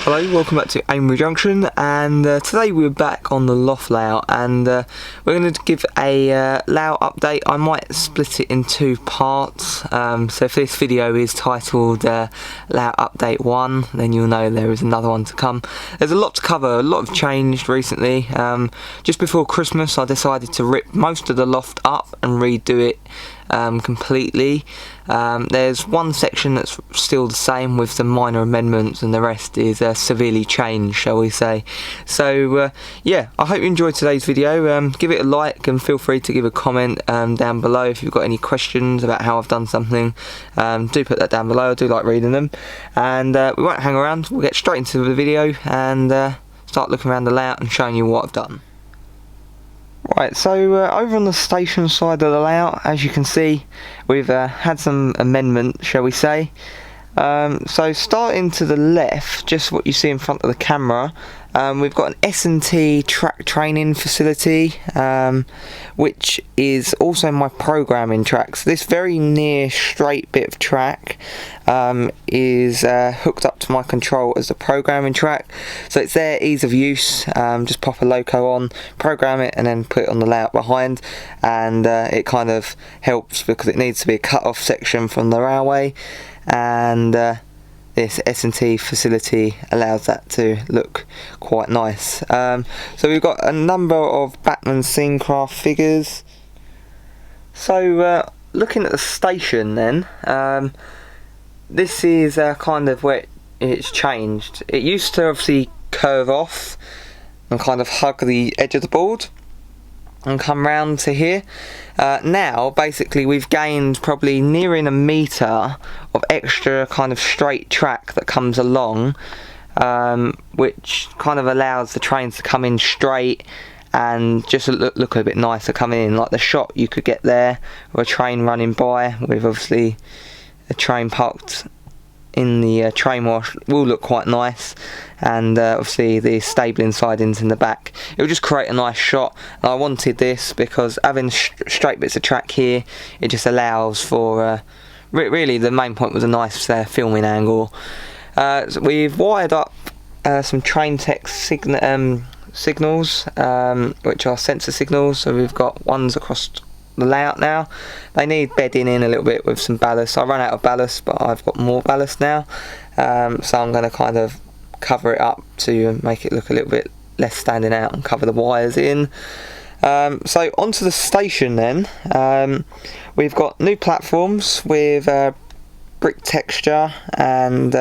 Hello, welcome back to Amery Junction, and today we're back on the Loft layout, and we're going to give a layout update. I might split it in two parts, so if this video is titled layout update 1, then you'll know there is another one to come. There's a lot to cover, a lot have changed recently. Just before Christmas I decided to rip most of the Loft up and redo it completely. There's one section that's still the same with some minor amendments, and the rest is severely changed, shall we say. So yeah, I hope you enjoyed today's video. Give it a like and feel free to give a comment down below if you've got any questions about how I've done something. Do put that down below, I do like reading them. And we won't hang around, we'll get straight into the video and start looking around the layout and showing you what I've done. Right, so over on the station side of the layout, as you can see, we've had some amendments, shall we say. So starting to the left, just what you see in front of the camera, we've got an S&T track training facility, which is also my programming track. So this very near straight bit of track is hooked up to my control as the programming track. So it's there, ease of use, just pop a loco on, program it, and then put it on the layout behind, and it kind of helps because it needs to be a cut off section from the railway, and this S&T facility allows that to look quite nice. So we've got a number of Batman Scenecraft figures. So looking at the station then, this is kind of where it's changed. It used to obviously curve off and kind of hug the edge of the board and come round to here. Now basically we've gained probably nearing a metre of extra kind of straight track that comes along, which kind of allows the trains to come in straight and just look a bit nicer coming in. Like the shot you could get there of a train running by with obviously a train parked in the train wash will look quite nice, and obviously the stabling sidings in the back, it will just create a nice shot. And I wanted this because having straight bits of track here, it just allows for really the main point was a nice filming angle. So we've wired up some train tech signals, which are sensor signals. So we've got ones across the layout now. They need bedding in a little bit with some ballast. I run out of ballast, but I've got more ballast now, so I'm going to kind of cover it up to make it look a little bit less standing out and cover the wires in. So onto the station then. We've got new platforms with brick texture and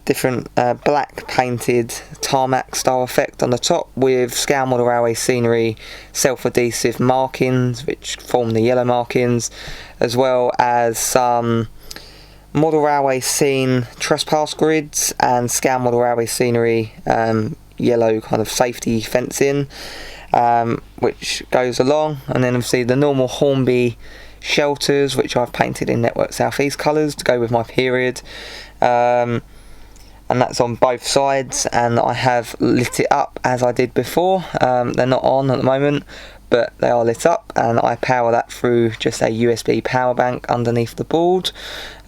different black painted tarmac style effect on the top, with Scale Model Railway scenery self-adhesive markings which form the yellow markings, as well as some Model Railway scene trespass grids and Scale Model Railway scenery yellow kind of safety fencing, which goes along, and then obviously the normal Hornby shelters which I've painted in Network South East colours to go with my period. And that's on both sides, and I have lit it up as I did before. They're not on at the moment, but they are lit up, and I power that through just a USB power bank underneath the board.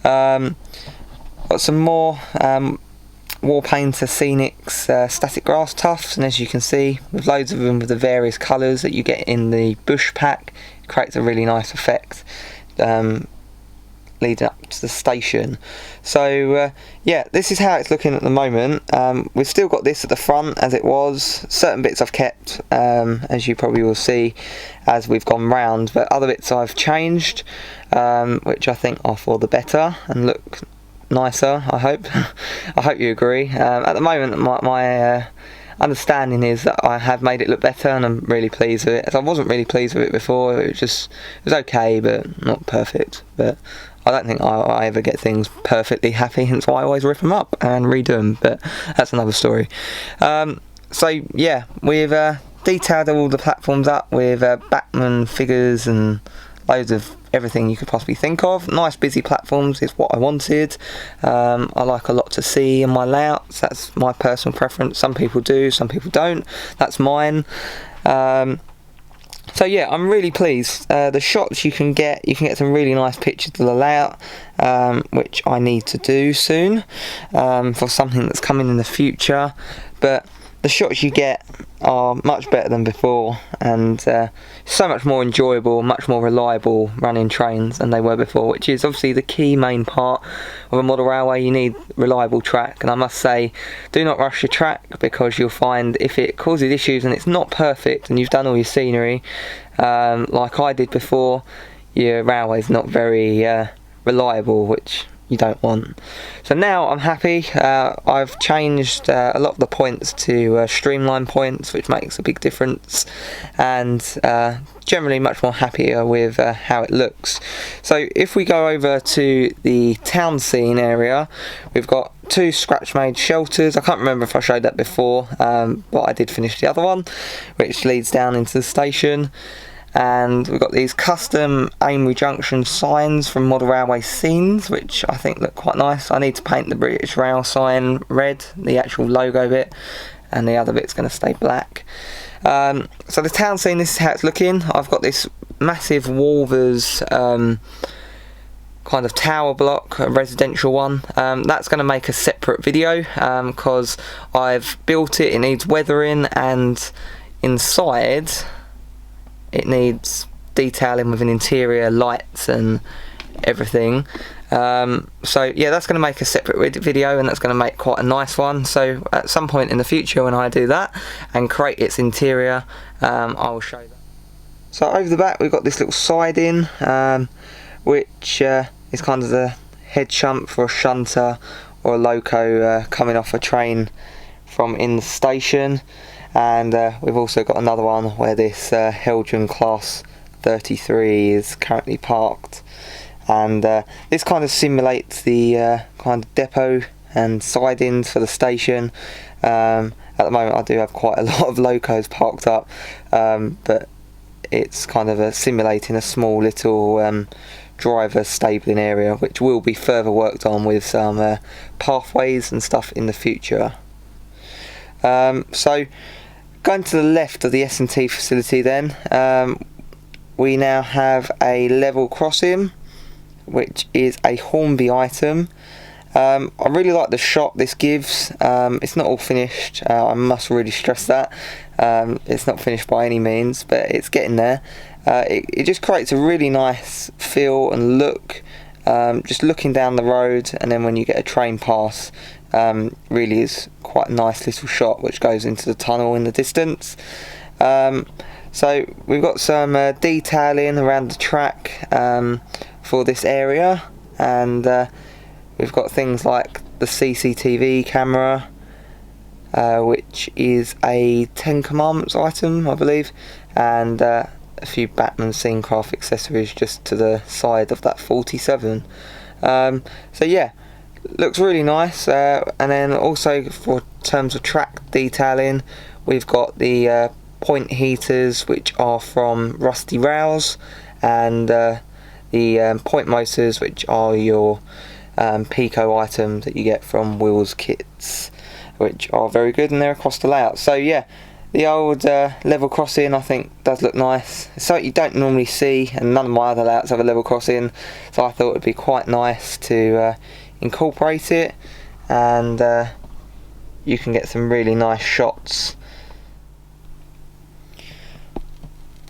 Got some more Wall Painter Scenics static grass tufts, and as you can see, with loads of them with the various colours that you get in the bush pack, it creates a really nice effect leading up to the station. So yeah, this is how it's looking at the moment. We've still got this at the front as it was. Certain bits I've kept, as you probably will see as we've gone round, but other bits I've changed, which I think are for the better and look nicer, I hope. I hope you agree. At the moment my understanding is that I have made it look better, and I'm really pleased with it. As I wasn't really pleased with it before. It was okay, but not perfect. But I don't think I ever get things perfectly happy, hence why I always rip them up and redo them, but that's another story. So yeah, we've detailed all the platforms up with Batman figures and loads of everything you could possibly think of. Nice busy platforms is what I wanted. I like a lot to see in my layouts. That's my personal preference. Some people do, some people don't. That's mine. So yeah, I'm really pleased. The shots you can get some really nice pictures of the layout, which I need to do soon for something that's coming in the future. But the shots you get are much better than before, and so much more enjoyable, much more reliable running trains than they were before, which is obviously the key main part of a model railway. You need reliable track, and I must say, do not rush your track, because you'll find if it causes issues and it's not perfect and you've done all your scenery like I did before, your railway's not very reliable, which you don't want. So now I'm happy. I've changed a lot of the points to streamline points, which makes a big difference, and generally much more happier with how it looks. So if we go over to the town scene area, we've got 2 scratch made shelters. I can't remember if I showed that before, but I did finish the other one, which leads down into the station. And we've got these custom Amery Junction signs from Model Railway Scenes, which I think look quite nice. I need to paint the British Rail sign red, the actual logo bit, and the other bit's going to stay black. So the town scene, this is how it's looking. I've got this massive Wolvers kind of tower block, a residential one. That's going to make a separate video, because I've built it, it needs weathering, and inside it needs detailing with an interior, lights and everything. So yeah, that's going to make a separate video, and that's going to make quite a nice one. So at some point in the future, when I do that and create its interior, I will show that. So over the back we've got this little siding, which is kind of the head shunt for a shunter or a loco coming off a train from in the station. And we've also got another one where this Helgian class 33 is currently parked, and this kind of simulates the kind of depot and sidings for the station. At the moment I do have quite a lot of locos parked up, but it's kind of simulating a small little driver stabling area, which will be further worked on with some pathways and stuff in the future. So going to the left of the S&T facility then, we now have a level crossing, which is a Hornby item. I really like the shot this gives. It's not all finished, I must really stress that. It's not finished by any means, but it's getting there. It just creates a really nice feel and look, just looking down the road, and then when you get a train pass, really is quite a nice little shot which goes into the tunnel in the distance. So we've got some detailing around the track for this area, and we've got things like the CCTV camera, which is a 10 Commandments item I believe, and a few Batman Scenecraft accessories just to the side of that 47. So yeah, looks really nice. And then also for terms of track detailing, we've got the point heaters, which are from Rusty Rails, and the point motors, which are your Pico items that you get from Wheels Kits, which are very good, and they're across the layout. So yeah, the old level crossing I think does look nice. It's something you don't normally see, and none of my other layouts have a level crossing, so I thought it would be quite nice to incorporate it, and you can get some really nice shots.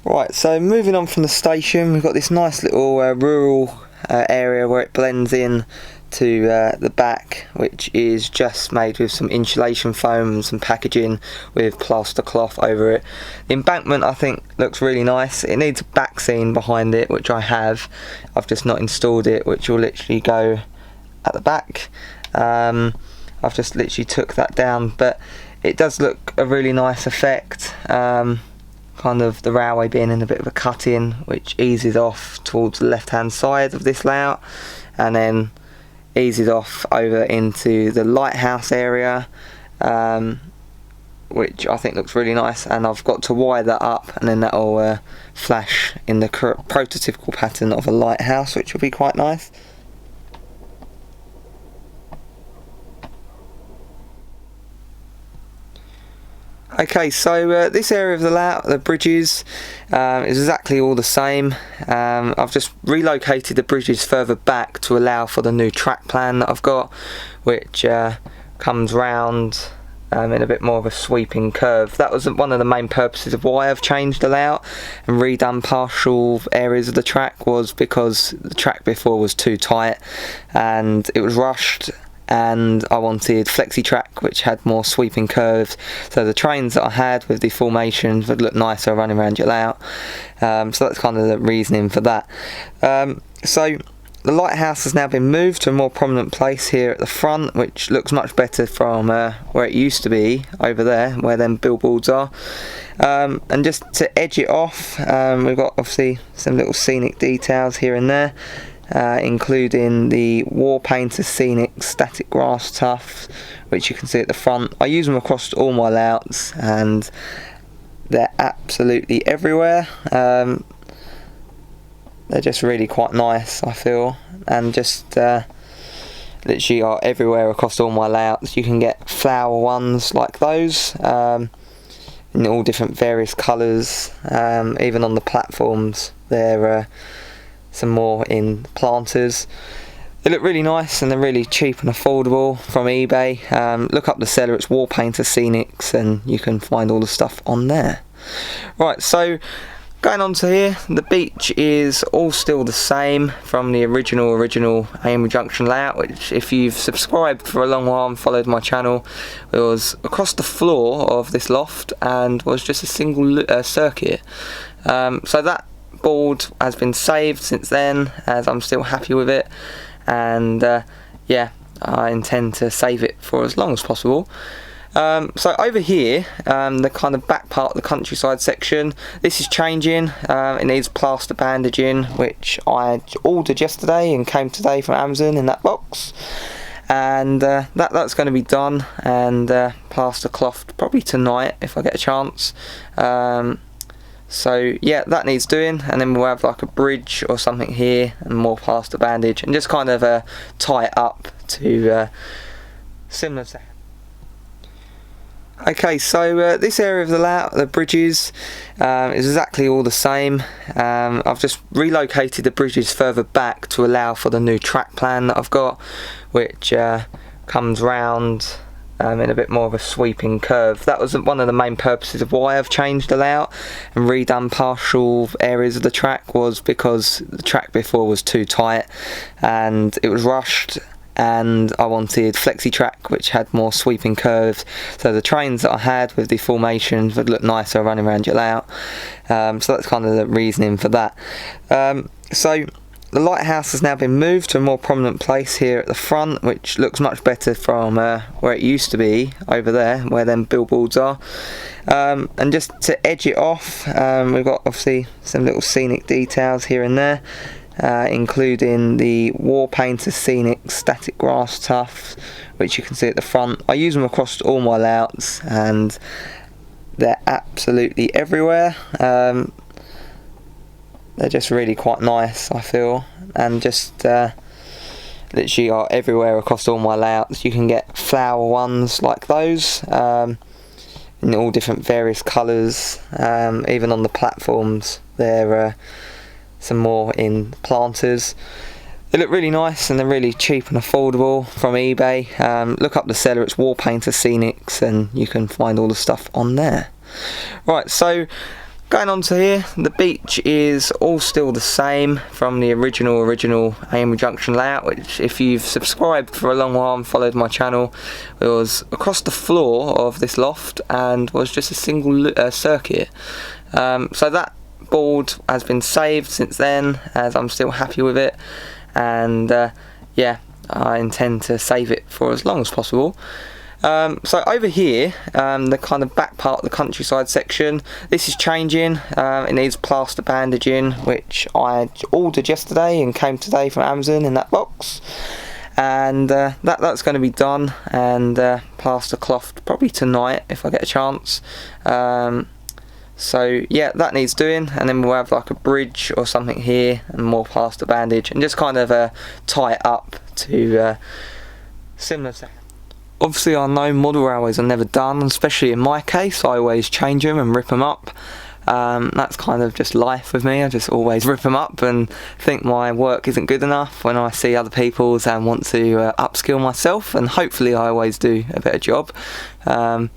Right, so moving on from the station, we've got this nice little rural area where it blends in to the back, which is just made with some insulation foam and some packaging with plaster cloth over it. The embankment I think looks really nice. It needs a back scene behind it, which I have. I've just not installed it, which will literally go at the back. I've just literally took that down, but it does look a really nice effect. Kind of the railway being in a bit of a cut in, which eases off towards the left hand side of this layout, and then eases off over into the Lighthouse area, which I think looks really nice. And I've got to wire that up, and then that'll flash in the prototypical pattern of a lighthouse, which will be quite nice. Okay, so this area of the layout, the bridges, is exactly all the same. I've just relocated the bridges further back to allow for the new track plan that I've got, which comes round in a bit more of a sweeping curve. That was one of the main purposes of why I've changed the layout and redone partial areas of the track, was because the track before was too tight and it was rushed, and I wanted flexi track which had more sweeping curves, so the trains that I had with the formations would look nicer running around your layout. So that's kind of the reasoning for that. So the lighthouse has now been moved to a more prominent place here at the front, which looks much better from where it used to be over there, where them billboards are. And just to edge it off, we've got obviously some little scenic details here and there, including the War Painter Scenic Static Grass Tufts, which you can see at the front. I use them across all my layouts and they're absolutely everywhere. They're just really quite nice, I feel, and just literally are everywhere across all my layouts. You can get flower ones like those in all different various colours. Even on the platforms there are some more in planters. They look really nice and they're really cheap and affordable from eBay. Look up the seller, it's War Painter Scenics, and you can find all the stuff on there. Right, so going on to here, the beach is all still the same from the original Amery Junction layout, which, if you've subscribed for a long while and followed my channel, it was across the floor of this loft and was just a single circuit. So that board has been saved since then, as I'm still happy with it, and yeah, I intend to save it for as long as possible. So over here, the kind of back part of the countryside section, this is changing. It needs plaster bandaging, which I ordered yesterday and came today from Amazon in that box, and that's going to be done, and plaster clothed probably tonight if I get a chance. So yeah, that needs doing, and then we'll have like a bridge or something here and more plaster bandage, and just kind of tie it up to similar to. Okay, so this area of the layout, the bridges, is exactly all the same. I've just relocated the bridges further back to allow for the new track plan that I've got, which comes round in a bit more of a sweeping curve. That was one of the main purposes of why I've changed the layout and redone partial areas of the track, was because the track before was too tight and it was rushed, and I wanted flexi track which had more sweeping curves, so the trains that I had with the formations would look nicer running around your layout. So that's kind of the reasoning for that. So the lighthouse has now been moved to a more prominent place here at the front, which looks much better from where it used to be over there, where them billboards are. And just to edge it off, we've got obviously some little scenic details here and there, including the War Painter Scenic Static Grass Tufts, which you can see at the front. I use them across all my layouts and they're absolutely everywhere. They're just really quite nice, I feel, and just literally are everywhere across all my layouts. You can get flower ones like those in all different various colours. Even on the platforms there are some more in planters. They look really nice and they're really cheap and affordable from eBay. Look up the seller, it's War Painter Scenics, and you can find all the stuff on there. Right, so going on to here, the beach is all still the same from the original Amery Junction layout, which, if you've subscribed for a long while and followed my channel, it was across the floor of this loft and was just a single circuit. So that board has been saved since then, as I'm still happy with it, and yeah, I intend to save it for as long as possible. So over here, the kind of back part of the countryside section, this is changing. It needs plaster bandaging, which I ordered yesterday and came today from Amazon in that box, and that's going to be done, and plaster clothed probably tonight if I get a chance. So yeah, that needs doing, and then we'll have like a bridge or something here and more plaster bandage, and just kind of tie it up to similar to. obviously I know model railways are never done, especially in my case. I always change them and rip them up. That's kind of just life with me. I just always rip them up and think my work isn't good enough when I see other people's and want to upskill myself, and hopefully I always do a better job. I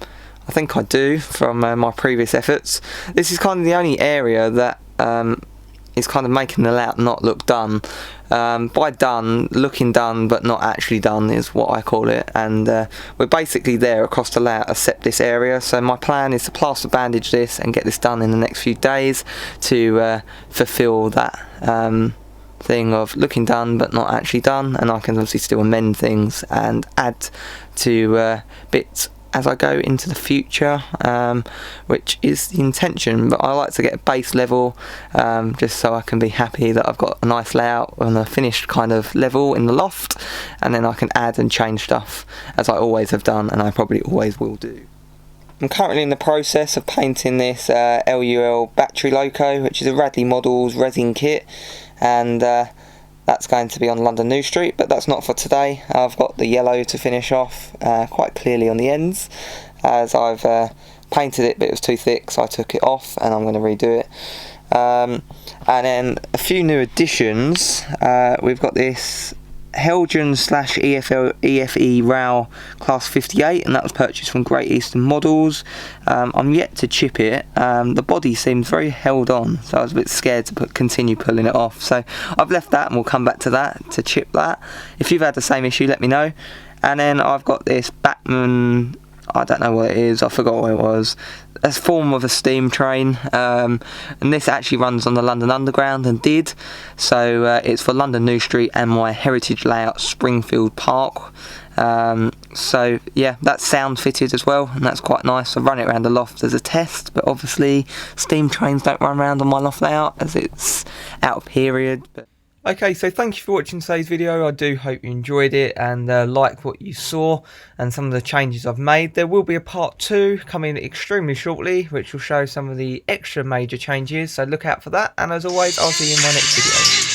think I do from my previous efforts. This is kind of the only area that is kind of making the layout not look done. By done, looking done but not actually done is what I call it, and we're basically there across the layout except this area. So my plan is to plaster bandage this and get this done in the next few days to fulfill that thing of looking done but not actually done, and I can obviously still amend things and add to bits as I go into the future, which is the intention. But I like to get a base level just so I can be happy that I've got a nice layout on a finished kind of level in the loft, and then I can add and change stuff as I always have done, and I probably always will do. I'm currently in the process of painting this LUL battery loco, which is a Radley Models resin kit, and that's going to be on London New Street, but that's not for today. I've got the yellow to finish off quite clearly on the ends, as I've painted it but it was too thick, so I took it off and I'm going to redo it. And then a few new additions. We've got this Helgen / EFE rail class 58, and that was purchased from Great Eastern Models. I'm yet to chip it. The body seems very held on, so I was a bit scared to continue pulling it off, so I've left that and we'll come back to that to chip that. If you've had the same issue, let me know. And then I've got this Batman, I don't know what it is, I forgot what it was. A form of a steam train, and this actually runs on the London Underground and did, so it's for London New Street and my heritage layout Springfield Park. So yeah, that's sound fitted as well, and that's quite nice. I run it around the loft as a test, but obviously steam trains don't run around on my loft layout as it's out of period. Okay, so thank you for watching today's video. I do hope you enjoyed it and liked what you saw and some of the changes I've made. There will be a part 2 coming extremely shortly, which will show some of the extra major changes, so look out for that. And as always, I'll see you in my next video.